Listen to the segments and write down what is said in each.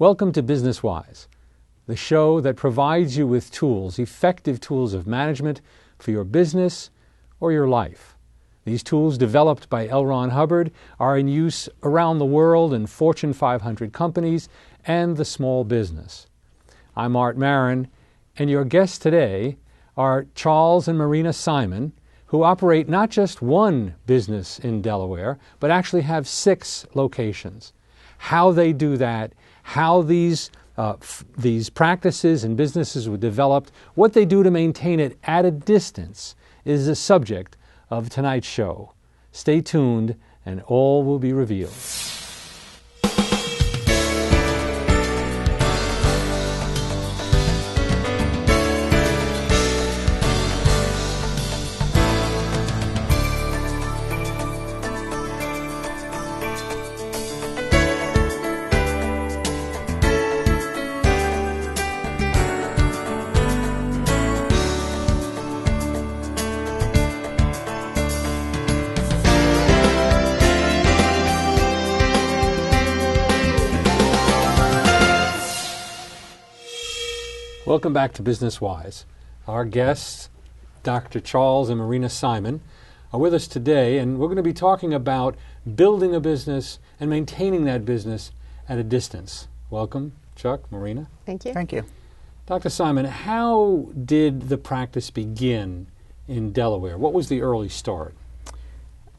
Welcome to BusinessWise, the show that provides you with tools, effective tools of management for your business or your life. These tools, developed by L. Ron Hubbard, are in use around the world in Fortune 500 companies and the small business. I'm Arte Maren, and your guests today are Charles and Marina Simon, who operate not just one business in Delaware, but actually have 6 locations. How they do that, how these practices and businesses were developed, what they do to maintain it at a distance, is the subject of tonight's show. Stay tuned and all will be revealed. Welcome back to BusinessWise. Our guests, Dr. Charles and Marina Simon, are with us today, and we're going to be talking about building a business and maintaining that business at a distance. Welcome, Chuck, Marina. Thank you. Thank you. Dr. Simon, how did the practice begin in Delaware? What was the early start?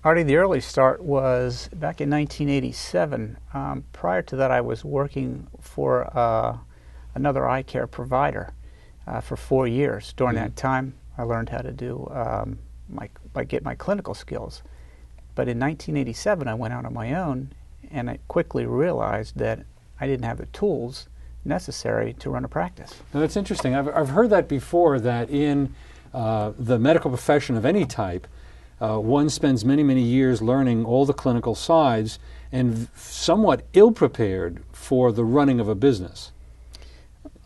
Artie, the early start was back in 1987. Prior to that, I was working for another eye care provider for 4 years. During that time, I learned how to do get my clinical skills. But in 1987, I went out on my own, and I quickly realized that I didn't have the tools necessary to run a practice. Now, that's interesting. I've heard that before, that in the medical profession of any type, one spends many, many years learning all the clinical sides and somewhat ill-prepared for the running of a business.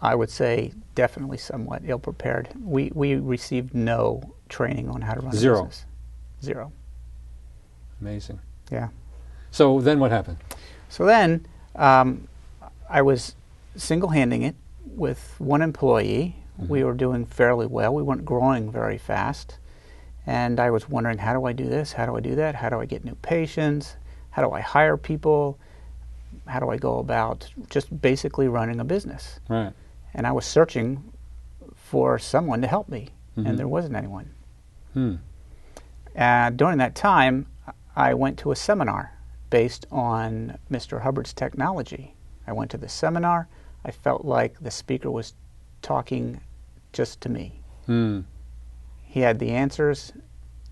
I would say definitely somewhat ill-prepared. We received no training on how to run a business. Zero. Amazing. Yeah. So then what happened? So then I was single-handing it with one employee. We were doing fairly well. We weren't growing very fast. And I was wondering, how do I do this? How do I do that? How do I get new patients? How do I hire people? How do I go about just basically running a business? Right. And I was searching for someone to help me, and there wasn't anyone. During that time, I went to a seminar based on Mr. Hubbard's technology. I went to the seminar. I felt like the speaker was talking just to me. He had the answers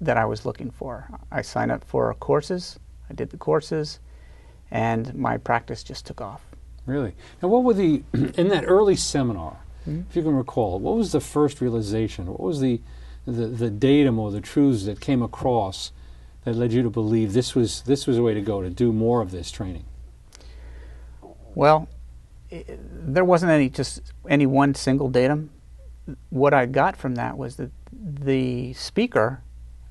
that I was looking for. I signed up for courses. I did the courses, and my practice just took off. Really? Now, what were in that early seminar, if you can recall, what was the first realization? What was the datum or the truths that came across that led you to believe this was a way to go, to do more of this training? Well, there wasn't any one single datum. What I got from that was that the speaker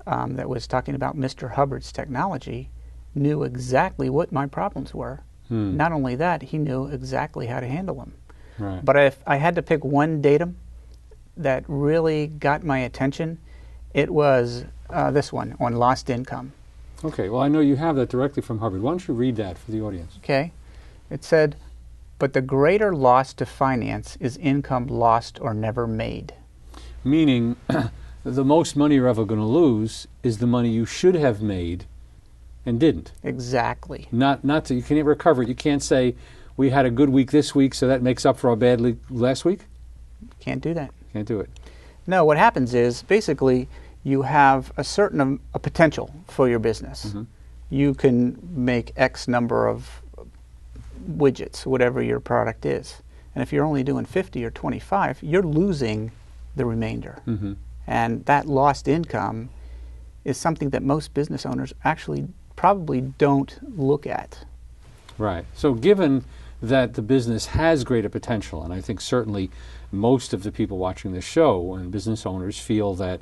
that was talking about Mr. Hubbard's technology knew exactly what my problems were. Not only that, he knew exactly how to handle them. Right. But if I had to pick one datum that really got my attention, it was this one on lost income. Okay, well, I know you have that directly from Hubbard. Why don't you read that for the audience? Okay. It said, "But the greater loss to finance is income lost or never made." Meaning, the most money you're ever going to lose is the money you should have made and didn't. Exactly. You can't recover it. You can't say, we had a good week this week, so that makes up for our bad week last week. Can't do that. Can't do it. No, what happens is, basically, you have a potential for your business. You can make X number of widgets, whatever your product is. And if you're only doing 50 or 25, you're losing the remainder. And that lost income is something that most business owners actually probably don't look at. Right. So given that the business has greater potential, and I think certainly most of the people watching this show and business owners feel that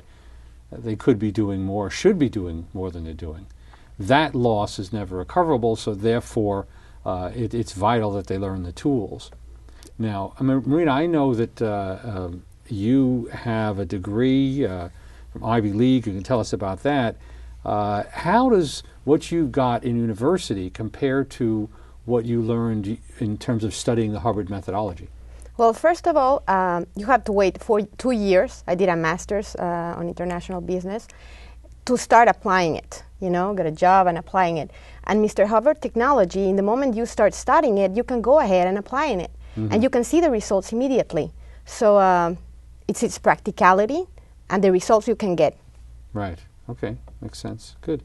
they could be doing more, should be doing more than they're doing, that loss is never recoverable, so therefore it's vital that they learn the tools. Now, Marina, I know that you have a degree from Ivy League. You can tell us about that. How does what you got in university compare to what you learned in terms of studying the Hubbard methodology? Well, first of all, you have to wait for 2 years. I did a master's on international business to start applying it, get a job and applying it. And Mr. Hubbard technology, in the moment you start studying it, you can go ahead and applying it. Mm-hmm. And you can see the results immediately. So it's its practicality and the results you can get. Right. Okay. Makes sense. Good.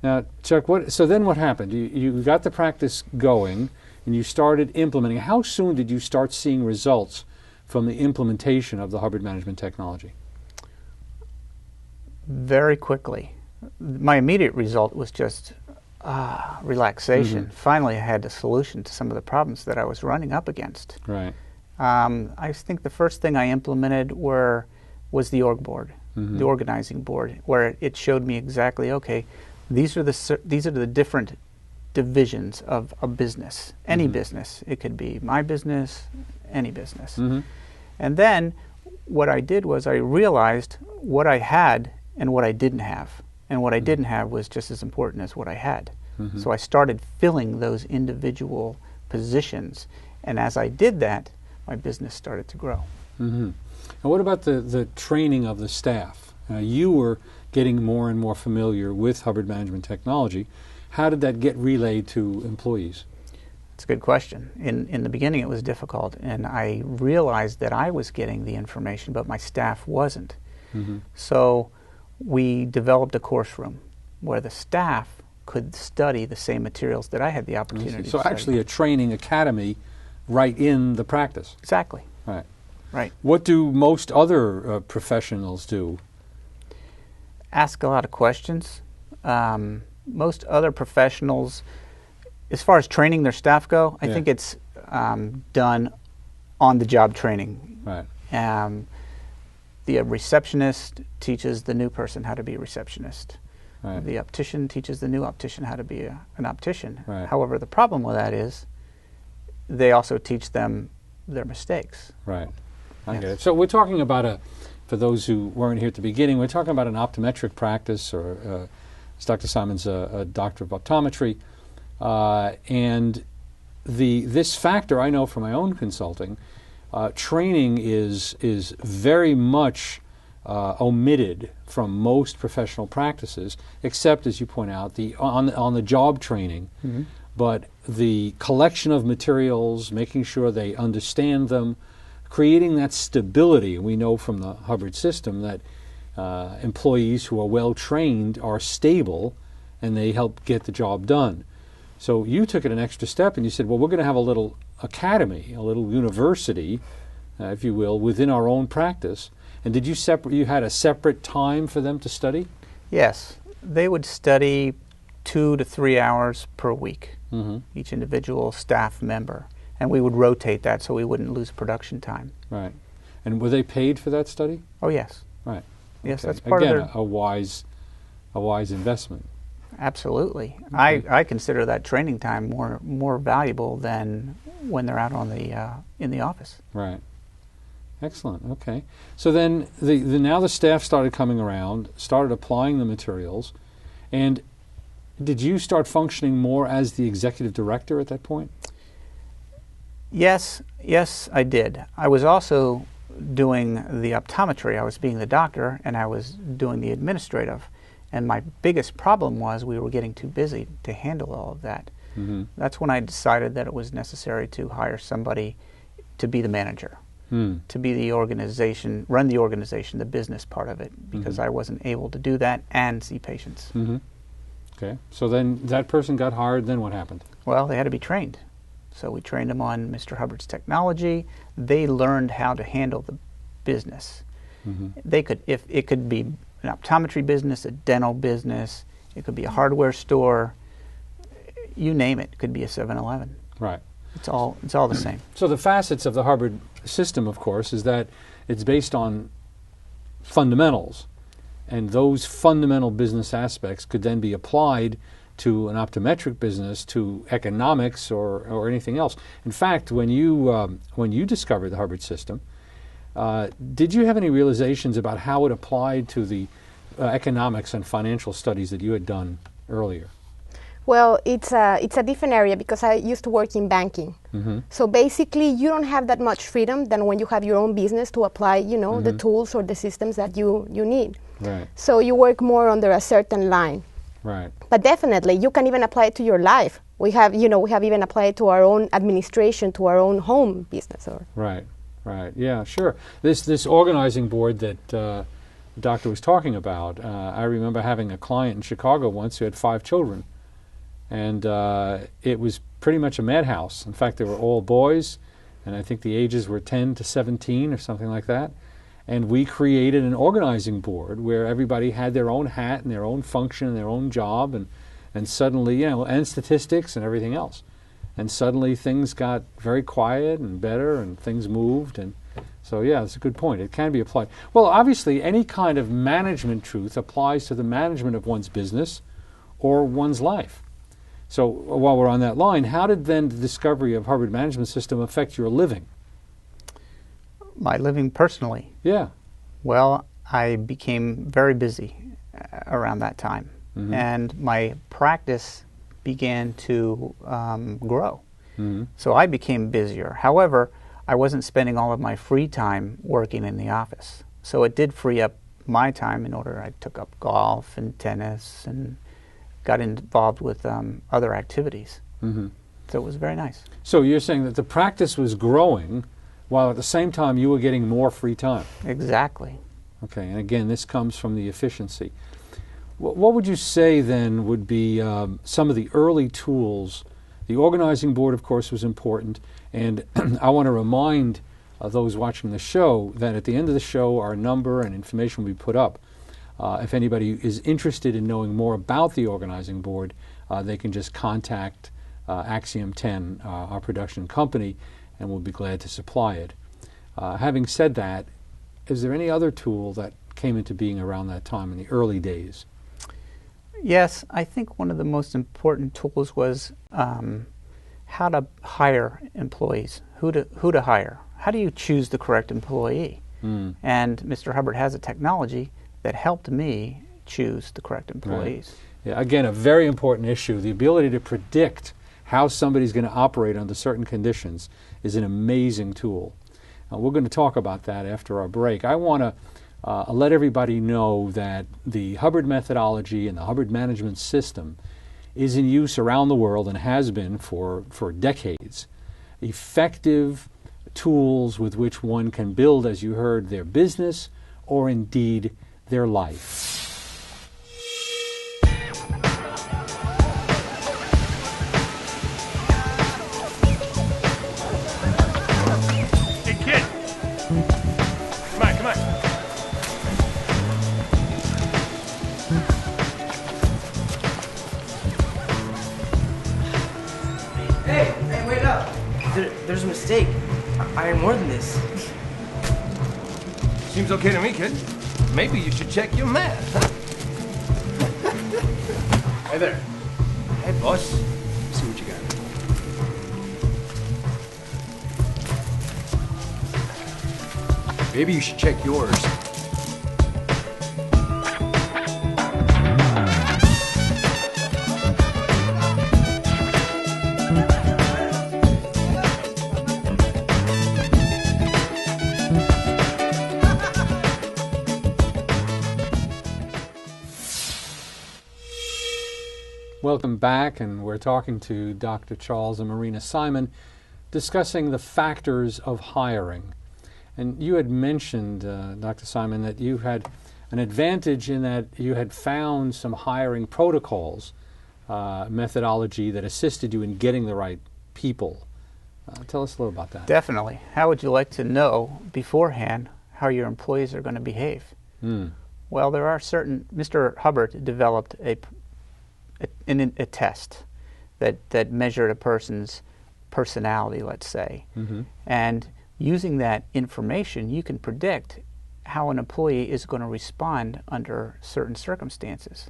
Now, Chuck, so then what happened? You got the practice going and you started implementing. How soon did you start seeing results from the implementation of the Hubbard Management technology? Very quickly. My immediate result was just relaxation. Mm-hmm. Finally, I had a solution to some of the problems that I was running up against. Right. I think the first thing I implemented was the org board, mm-hmm. the organizing board, where it showed me exactly, okay, these are the different divisions of a business, any mm-hmm. business. It could be my business, any business. Mm-hmm. And then what I did was I realized what I had and what I didn't have. And what I didn't have was just as important as what I had. Mm-hmm. So I started filling those individual positions. And as I did that, my business started to grow. Mm-hmm. And what about the training of the staff? You were getting more and more familiar with Hubbard Management technology. How did that get relayed to employees? It's a good question. In the beginning it was difficult, and I realized that I was getting the information, but my staff wasn't. Mm-hmm. So we developed a course room where the staff could study the same materials that I had the opportunity to study. So actually a training academy right in the practice. Exactly. Right. Right. What do most other professionals do? Ask a lot of questions. Most other professionals, as far as training their staff go, I think it's done on-the-job training. Right. The receptionist teaches the new person how to be a receptionist. Right. The optician teaches the new optician how to be an optician. Right. However, the problem with that is they also teach them their mistakes. Right. I get it. So we're talking about for those who weren't here at the beginning, we're talking about an optometric practice, or as Dr. Simon's a doctor of optometry. And this factor, I know from my own consulting, training is very much omitted from most professional practices, except, as you point out, the on-the-job training. Mm-hmm. But the collection of materials, making sure they understand them, creating that stability. We know from the Hubbard system that employees who are well trained are stable and they help get the job done. So you took it an extra step and you said, well, we're going to have a little academy, a little university, if you will, within our own practice. And did you had a separate time for them to study? Yes. They would study 2 to 3 hours per week, mm-hmm. each individual staff member. And we would rotate that so we wouldn't lose production time. Right. And were they paid for that study? Oh, yes. Right. Yes, okay. That's part Again, of their... a wise investment. Absolutely. Okay. I consider that training time more valuable than when they're out on in the office. Right. Excellent. Okay. So then now the staff started coming around, started applying the materials, and did you start functioning more as the executive director at that point? Yes, I did. I was also doing the optometry. I was being the doctor, and I was doing the administrative. And my biggest problem was we were getting too busy to handle all of that. Mm-hmm. That's when I decided that it was necessary to hire somebody to be the manager, to be the organization, run the organization, the business part of it, because mm-hmm. I wasn't able to do that and see patients. Mm-hmm. Okay. So then that person got hired. Then what happened? Well, they had to be trained. So we trained them on Mr. Hubbard's technology. They learned how to handle the business. Mm-hmm. It could be an optometry business, a dental business, it could be a hardware store, you name it. It could be a 7-Eleven. Right. It's all the same. So the facets of the Hubbard system, of course, is that it's based on fundamentals, and those fundamental business aspects could then be applied to an optometric business to economics or anything else. In fact, when you discovered the Hubbard system, did you have any realizations about how it applied to the economics and financial studies that you had done earlier? Well, it's a different area because I used to work in banking. Mm-hmm. So basically, you don't have that much freedom than when you have your own business to apply, mm-hmm. the tools or the systems that you need. Right. So you work more under a certain line. Right. But definitely, you can even apply it to your life. We have even applied it to our own administration, to our own home business. Right. Right. Yeah. Sure. This organizing board that the doctor was talking about. I remember having a client in Chicago once who had 5 children. And it was pretty much a madhouse. In fact, they were all boys, and I think the ages were 10 to 17 or something like that. And we created an organizing board where everybody had their own hat and their own function and their own job, and suddenly, and statistics and everything else. And suddenly things got very quiet and better, and things moved. And so, yeah, that's a good point. It can be applied. Well, obviously, any kind of management truth applies to the management of one's business or one's life. So while we're on that line, how did then the discovery of Hubbard Management System affect your living? My living personally? Yeah. Well, I became very busy around that time. Mm-hmm. And my practice began to grow. Mm-hmm. So I became busier. However, I wasn't spending all of my free time working in the office. So it did free up my time in order. I took up golf and tennis and got involved with other activities. Mm-hmm. So it was very nice. So you're saying that the practice was growing while at the same time you were getting more free time. Exactly. Okay, and again, this comes from the efficiency. What would you say then would be some of the early tools? The organizing board, of course, was important, and I want to remind those watching the show that at the end of the show our number and information will be put up. If anybody is interested in knowing more about the organizing board, they can just contact Axiom 10, our production company, and we'll be glad to supply it. Having said that, is there any other tool that came into being around that time in the early days? Yes, I think one of the most important tools was how to hire employees, who to hire. How do you choose the correct employee? And Mr. Hubbard has a technology that helped me choose the correct employees. Right. Yeah, again, a very important issue. The ability to predict how somebody's going to operate under certain conditions is an amazing tool. We're going to talk about that after our break. I want to let everybody know that the Hubbard methodology and the Hubbard Management System is in use around the world and has been for decades. Effective tools with which one can build, as you heard, their business or indeed their life. Hey kid, come on. Hey, wait up. There's a mistake. I earn more than this. Seems okay to me, kid. Maybe you should check your math. Hey there. Hey, boss. See what you got. Maybe you should check yours. Welcome back, and we're talking to Dr. Charles and Marina Simon, discussing the factors of hiring. And you had mentioned, Dr. Simon, that you had an advantage in that you had found some hiring protocols, methodology that assisted you in getting the right people. Tell us a little about that. Definitely. How would you like to know beforehand how your employees are going to behave? Well, there are certain... Mr. Hubbard developed a test that measured a person's personality, let's say. Mm-hmm. And using that information, you can predict how an employee is going to respond under certain circumstances.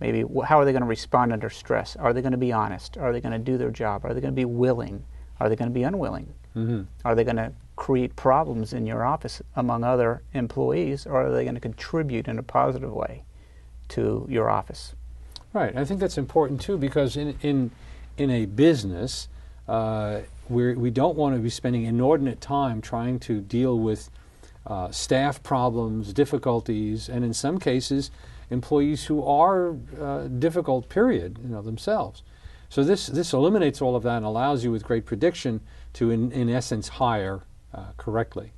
Maybe how are they going to respond under stress? Are they going to be honest? Are they going to do their job? Are they going to be willing? Are they going to be unwilling? Mm-hmm. Are they going to create problems in your office among other employees, or are they going to contribute in a positive way to your office? Right. I think that's important too, because in a business, we don't want to be spending inordinate time trying to deal with staff problems, difficulties, and in some cases, employees who are difficult, period, themselves. So this eliminates all of that and allows you with great prediction to, in essence, hire correctly.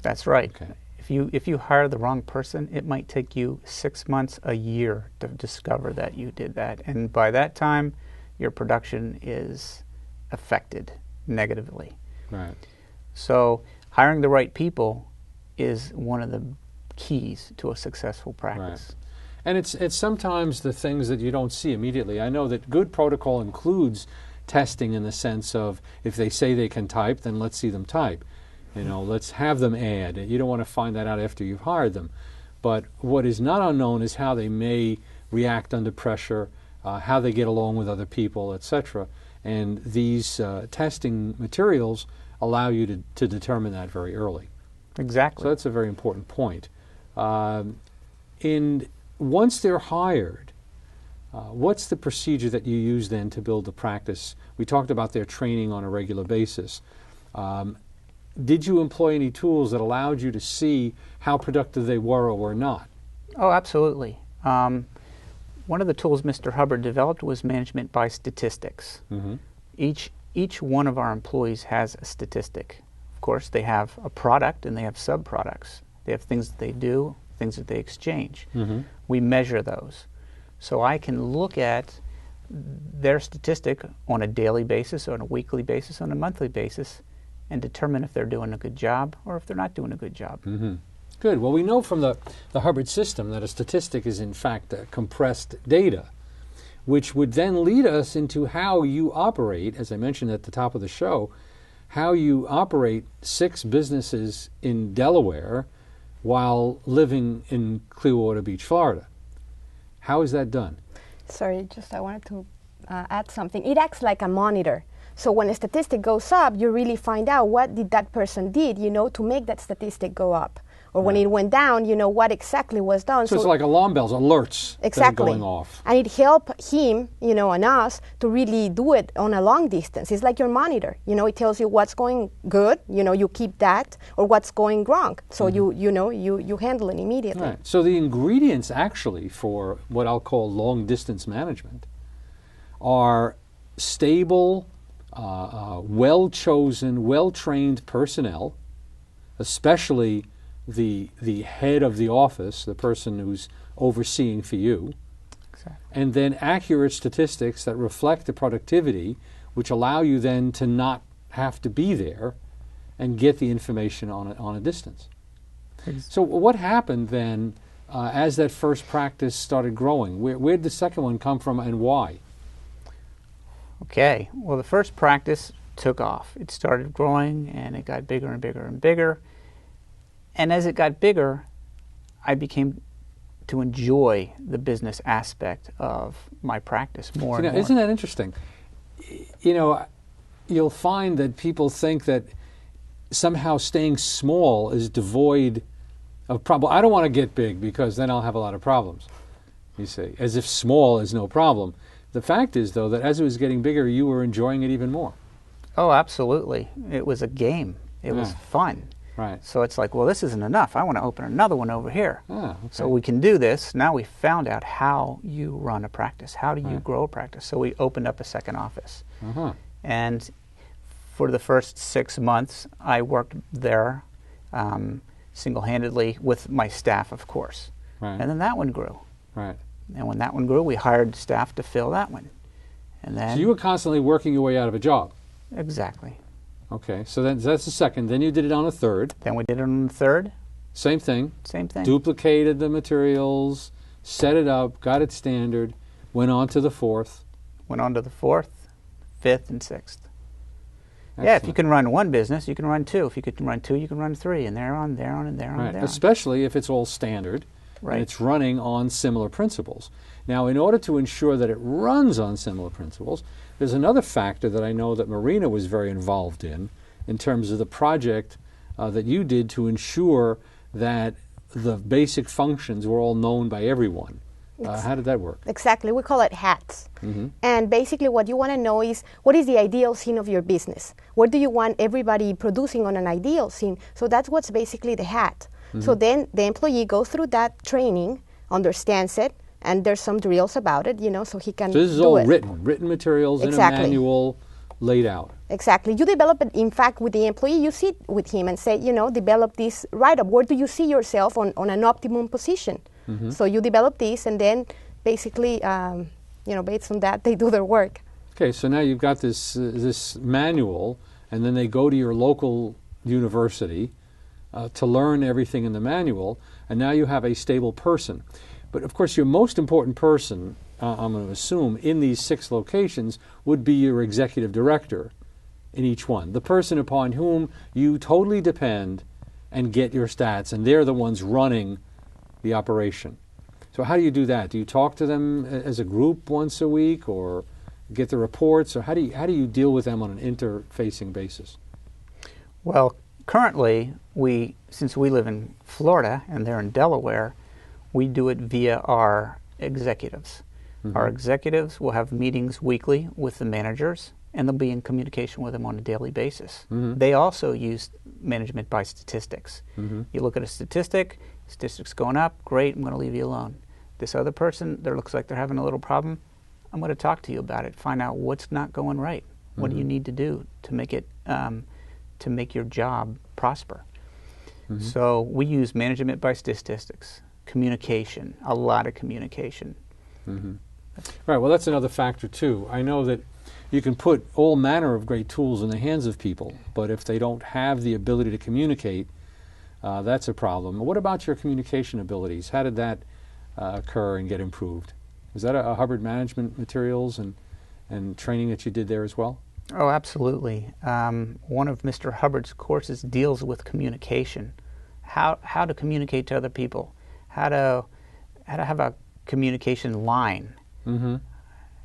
That's right. Okay. If you hire the wrong person, it might take you 6 months, a year to discover that you did that. And by that time, your production is affected negatively. Right. So hiring the right people is one of the keys to a successful practice. Right. And it's sometimes the things that you don't see immediately. I know that good protocol includes testing in the sense of if they say they can type, then let's see them type. Let's have them add. You don't want to find that out after you've hired them. But what is not unknown is how they may react under pressure, how they get along with other people, etc. And these testing materials allow you to determine that very early. Exactly. So that's a very important point. Once they're hired, what's the procedure that you use then to build the practice? We talked about their training on a regular basis. Did you employ any tools that allowed you to see how productive they were or were not? Oh, absolutely. One of the tools Mr. Hubbard developed was management by statistics. Mm-hmm. Each one of our employees has a statistic. Of course, they have a product and they have sub-products. They have things that they do, things that they exchange. Mm-hmm. We measure those. So I can look at their statistic on a daily basis, on a weekly basis, on a monthly basis, and determine if they're doing a good job or if they're not doing a good job. Mm-hmm. Good. Well, we know from the Hubbard system that a statistic is in fact compressed data, which would then lead us into how you operate, as I mentioned at the top of the show, how you operate 6 businesses in Delaware while living in Clearwater Beach, Florida. How is that done? Sorry, I wanted to add something. It acts like a monitor. So when a statistic goes up, you really find out what did that person did, to make that statistic go up. Or when it went down, what exactly was done. So it's like alarm bells, alerts that are going off. And it helped him, and us to really do it on a long distance. It's like your monitor. It tells you what's going good, you keep that, or what's going wrong. So you handle it immediately. Right. So the ingredients actually for what I'll call long distance management are stable, well-chosen, well-trained personnel, especially the head of the office, the person who's overseeing for you, Exactly. and then accurate statistics that reflect the productivity, which allow you then to not have to be there and get the information on a distance. So what happened then as that first practice started growing? Where did the second one come from and why? Okay, well, the first practice took off. It started growing and it got bigger and bigger and bigger. And as it got bigger, I became to enjoy the business aspect of my practice more and more. Isn't that interesting? You'll find that people think that somehow staying small is devoid of problem. I don't want to get big because then I'll have a lot of problems, you see, as if small is no problem. The fact is, though, that as it was getting bigger, you were enjoying it even more. Oh, absolutely. It was a game. It was fun. Right. So it's like, well, this isn't enough. I want to open another one over here. Okay. So we can do this. Now we found out how you run a practice. How do you grow a practice? So we opened up a second office. Uh-huh. And for the first 6 months, I worked there single-handedly with my staff, of course. Right. And then that one grew. Right. And when that one grew, we hired staff to fill that one. And then So you were constantly working your way out of a job. Exactly. Okay, so that's the second. Then you did it on a third. Then we did it on the third. Same thing. Same thing. Duplicated the materials, set it up, got it standard, went on to the fourth. Went on to the fourth, fifth, and sixth. Yeah, if you can run one business, you can run two. If you can run two, you can run three, and they're on, and they're on, and they're on. Especially if it's all standard. Right. and it's running on similar principles. Now, in order to ensure that it runs on similar principles, there's another factor that I know that Marina was very involved in terms of the project that you did to ensure that the basic functions were all known by everyone. How did that work? Exactly. We call it HATs. Mm-hmm. And basically what you want to know is, what is the ideal scene of your business? What do you want everybody producing on an ideal scene? So that's what's basically the HAT. Mm-hmm. So then the employee goes through that training, understands it, and there's some drills about it, so he can do it. So this is all written materials Exactly. in a manual laid out. Exactly. You develop it, in fact, with the employee. You sit with him and say, develop this write-up. Where do you see yourself on an optimum position? Mm-hmm. So you develop this, and then basically, based on that, they do their work. Okay, so now you've got this manual, and then they go to your local university to learn everything in the manual, and now you have a stable person. But of course, your most important person, I'm going to assume, in these 6 locations would be your executive director in each one, the person upon whom you totally depend and get your stats, and they're the ones running the operation. So how do you do that? Do you talk to them as a group once a week, or get the reports, or how do you deal with them on an interfacing basis? Well, currently, since we live in Florida and they're in Delaware, we do it via our executives. Mm-hmm. Our executives will have meetings weekly with the managers, and they'll be in communication with them on a daily basis. Mm-hmm. They also use management by statistics. Mm-hmm. You look at a statistics going up, great, I'm going to leave you alone. This other person, there looks like they're having a little problem, I'm going to talk to you about it, find out what's not going right. What do you need to do to make it, to make your job prosper? Mm-hmm. So we use management by statistics, communication, a lot of communication. Mm-hmm. Right, well, that's another factor, too. I know that you can put all manner of great tools in the hands of people, but if they don't have the ability to communicate, that's a problem. What about your communication abilities? How did that occur and get improved? Is that a Hubbard Management Materials and training that you did there as well? Oh, absolutely. One of Mr. Hubbard's courses deals with communication, how to communicate to other people, how to have a communication line, Mm-hmm.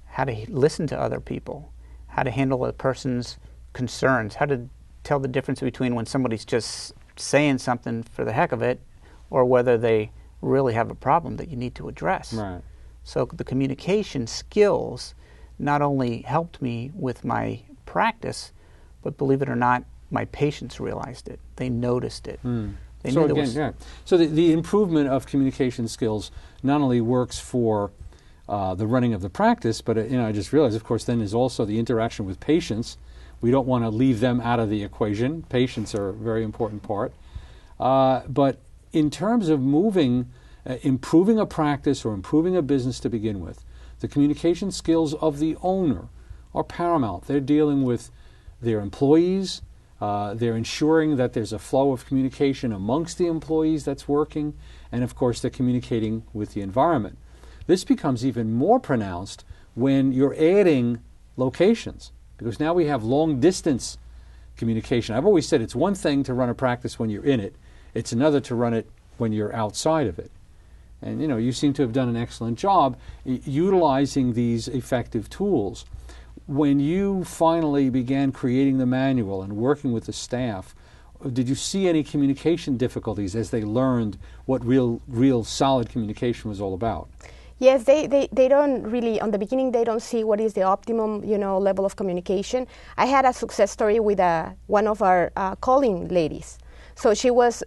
how to listen to other people, how to handle a person's concerns, how to tell the difference between when somebody's just saying something for the heck of it or whether they really have a problem that you need to address. Right. So the communication skills not only helped me with my practice, but believe it or not, my patients realized it. They noticed it. They So knew there again, was, yeah. So the improvement of communication skills not only works for the running of the practice, but I just realized, of course, then is also the interaction with patients. We don't want to leave them out of the equation. Patients are a very important part. But in terms of improving a practice or improving a business to begin with, the communication skills of the owner are paramount. They're dealing with their employees. They're ensuring that there's a flow of communication amongst the employees that's working, and of course they're communicating with the environment. This becomes even more pronounced when you're adding locations, because now we have long distance communication. I've always said it's one thing to run a practice when you're in it, it's another to run it when you're outside of it. And you seem to have done an excellent job utilizing these effective tools. When you finally began creating the manual and working with the staff, did you see any communication difficulties as they learned what real solid communication was all about? Yes, they don't really, on the beginning, they don't see what is the optimum, level of communication. I had a success story with one of our calling ladies. So she was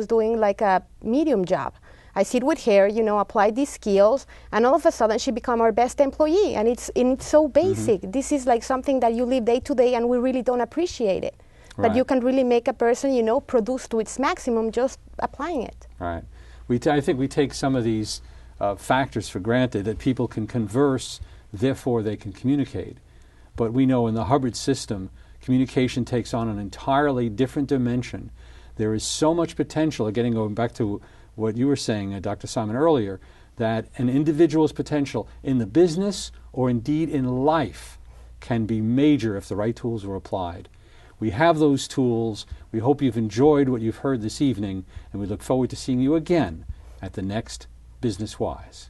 doing like a medium job. I sit with her, apply these skills, and all of a sudden she become our best employee. And it's so basic. Mm-hmm. This is like something that you live day to day, and we really don't appreciate it. Right. But you can really make a person, produce to its maximum just applying it. Right. I think we take some of these factors for granted, that people can converse, therefore they can communicate. But we know in the Hubbard system, communication takes on an entirely different dimension. There is so much potential, going back to what you were saying, Dr. Simon, earlier, that an individual's potential in the business or indeed in life can be major if the right tools are applied. We have those tools. We hope you've enjoyed what you've heard this evening, and we look forward to seeing you again at the next BusinessWise.